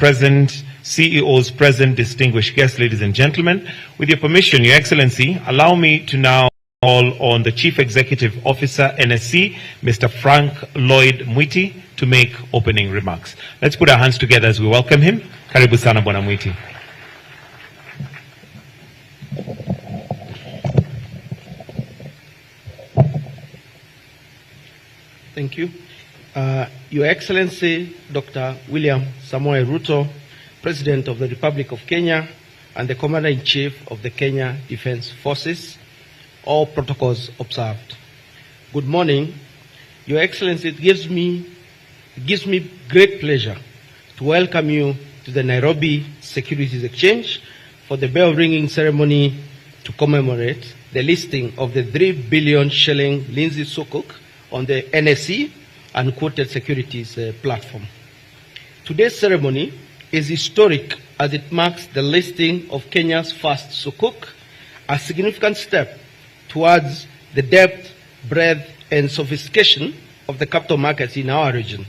present, CEOs present, distinguished guests, ladies and gentlemen. With your permission, Your Excellency, allow me to now call on the Chief Executive Officer, NSC, Mr. Frank Lloyd Mwiti, to make opening remarks. Let's put our hands together as we welcome him. Karibu sana Bwana Mwiti. Thank you. Your Excellency, Dr. William Samoei Ruto, President of the Republic of Kenya and the Commander-in-Chief of the Kenya Defense Forces, all protocols observed. Good morning. Your Excellency, it gives me great pleasure to welcome you to the Nairobi Securities Exchange for the bell ringing ceremony to commemorate the listing of the 3 billion shilling Lindsay Sukuk on the NSE and quoted securities platform. Today's ceremony is historic as it marks the listing of Kenya's first Sukuk, a significant step towards the depth, breadth, and sophistication of the capital markets in our region.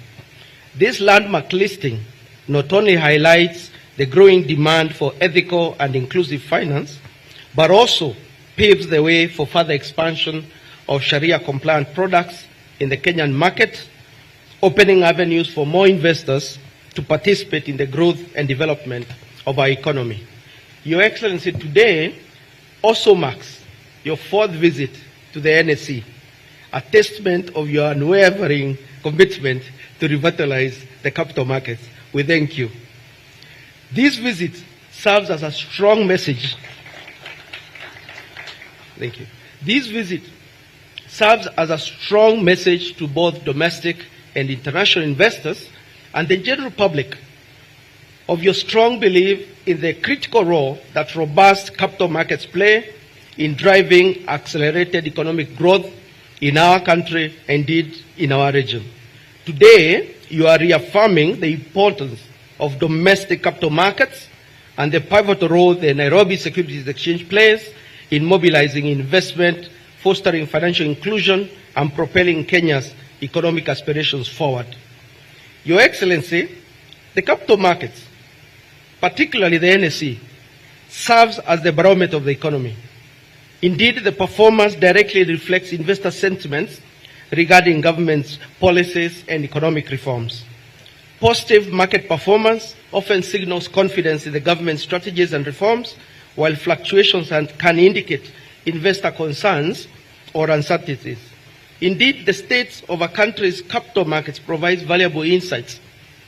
This landmark listing not only highlights the growing demand for ethical and inclusive finance, but also paves the way for further expansion of Sharia-compliant products in the Kenyan market, opening avenues for more investors to participate in the growth and development of our economy. Your Excellency, today also marks your 4th visit to the NSE, a testament of your unwavering commitment to revitalize the capital markets. We thank you. This visit serves as a strong message. Thank you. This visit serves as a strong message to both domestic and international investors and the general public of your strong belief in the critical role that robust capital markets play in driving accelerated economic growth in our country, indeed in our region. Today, you are reaffirming the importance of domestic capital markets and the pivotal role the Nairobi Securities Exchange plays in mobilizing investment, fostering financial inclusion, and propelling Kenya's economic aspirations forward. Your Excellency, the capital markets, particularly the NSE, serves as the barometer of the economy. Indeed, the performance directly reflects investor sentiments regarding government's policies and economic reforms. Positive market performance often signals confidence in the government's strategies and reforms, while fluctuations can indicate investor concerns or uncertainties. Indeed, the state of a country's capital markets provides valuable insights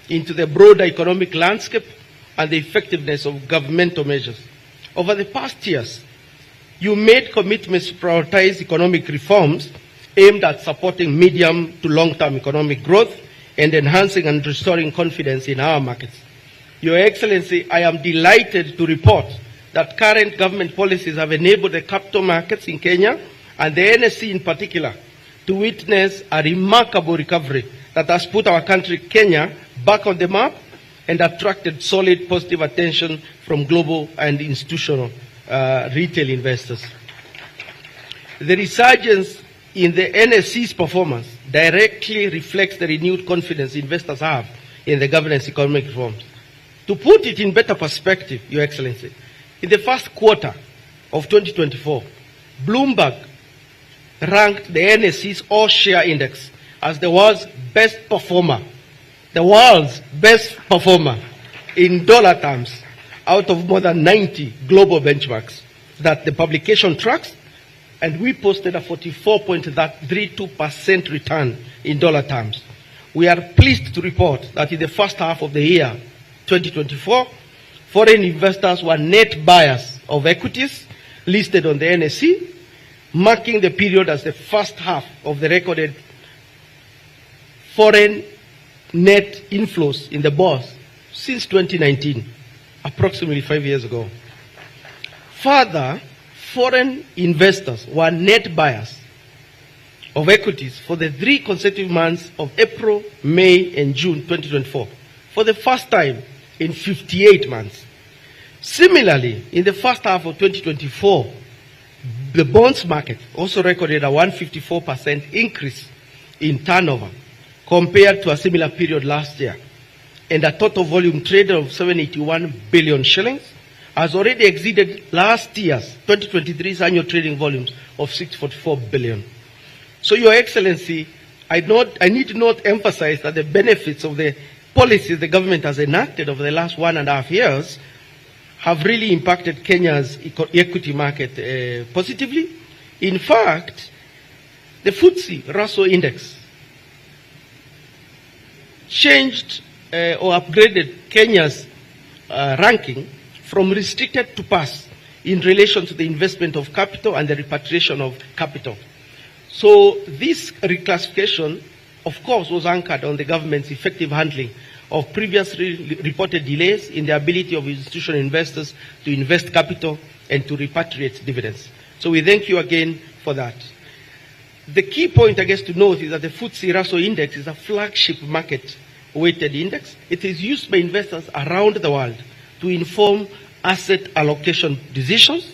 into the broader economic landscape and the effectiveness of governmental measures. Over the past years, you made commitments to prioritize economic reforms aimed at supporting medium to long-term economic growth and enhancing and restoring confidence in our markets. Your Excellency, I am delighted to report that current government policies have enabled the capital markets in Kenya and the NSE in particular to witness a remarkable recovery that has put our country, Kenya, back on the map and attracted solid positive attention from global and institutional retail investors. The resurgence in the NSE's performance directly reflects the renewed confidence investors have in the government's economic reforms. To put it in better perspective, Your Excellency, in the first quarter of 2024, Bloomberg ranked the NSE's all-share index as the world's best performer in dollar terms out of more than 90 global benchmarks that the publication tracks, and we posted a 44.32% return in dollar terms. We are pleased to report that in the first half of the year 2024, foreign investors were net buyers of equities listed on the NSE, marking the period as the first half of the recorded foreign net inflows in the bourse since 2019, approximately 5 years ago. Further, foreign investors were net buyers of equities for the 3 consecutive months of April, May, and June 2024, for the first time in 58 months. Similarly, in the first half of 2024, the bonds market also recorded a 154% increase in turnover compared to a similar period last year. and a total volume traded of 781 billion shillings has already exceeded last year's 2023's annual trading volumes of 644 billion. So, Your Excellency, I need to not emphasize that the benefits of the policies the government has enacted over the last 1.5 years have really impacted Kenya's equity market positively. In fact, the FTSE Russell Index changed or upgraded Kenya's ranking from restricted to pass in relation to the investment of capital and the repatriation of capital. So this reclassification, of course, was anchored on the government's effective handling of previously reported delays in the ability of institutional investors to invest capital and to repatriate dividends. So we thank you again for that. The key point, I guess, to note is that the FTSE Russell Index is a flagship market-weighted index. It is used by investors around the world to inform asset allocation decisions,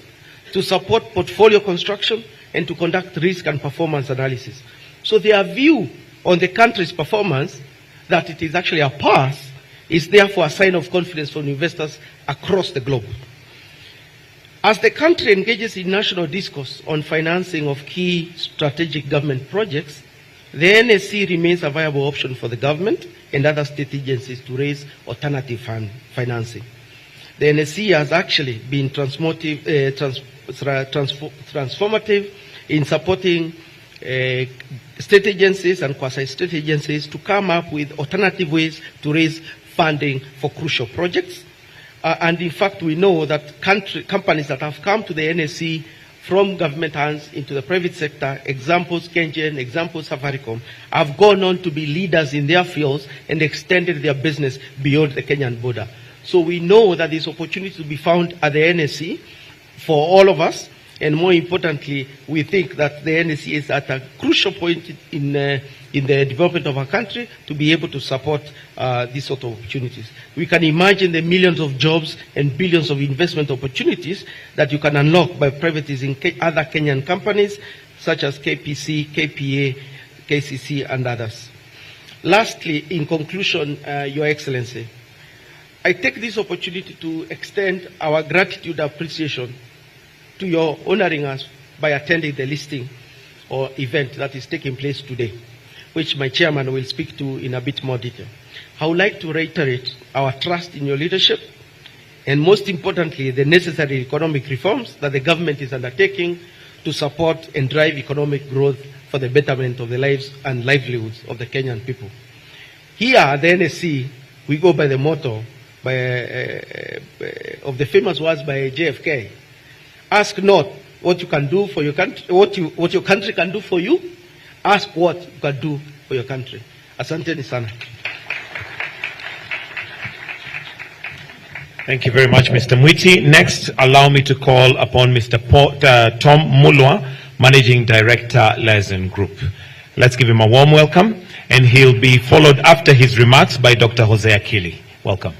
to support portfolio construction, and to conduct risk and performance analysis. So their view on the country's performance, that it is actually a pass, is therefore a sign of confidence from investors across the globe. As the country engages in national discourse on financing of key strategic government projects, the NSE remains a viable option for the government and other state agencies to raise alternative financing. The NSE has actually been transformative in supporting state agencies and quasi-state agencies to come up with alternative ways to raise funding for crucial projects. And in fact, we know that companies that have come to the NSE from government hands into the private sector, examples Kengen, examples Safaricom, have gone on to be leaders in their fields and extended their business beyond the Kenyan border. So we know that there's opportunity to be found at the NSE for all of us, and more importantly, we think that the NSE is at a crucial point in the development of our country to be able to support these sort of opportunities. We can imagine the millions of jobs and billions of investment opportunities that you can unlock by privatizing other Kenyan companies such as KPC, KPA, KCC, and others. Lastly, in conclusion, Your Excellency, I take this opportunity to extend our gratitude and appreciation to your honoring us by attending the listing or event that is taking place today, which my chairman will speak to in a bit more detail. I would like to reiterate our trust in your leadership and, most importantly, the necessary economic reforms that the government is undertaking to support and drive economic growth for the betterment of the lives and livelihoods of the Kenyan people. Here at the NSC, we go by the motto of the famous words by JFK: ask not what you can do for your country, what your country can do for you. Ask what you can do for your country. Asanteni sana. Thank you very much, Mr. Mwiti. Next, allow me to call upon Mr. Tom Mulwa, Managing Director, Liaison Group. Let's give him a warm welcome, and he'll be followed after his remarks by Dr. Jose Akili. Welcome.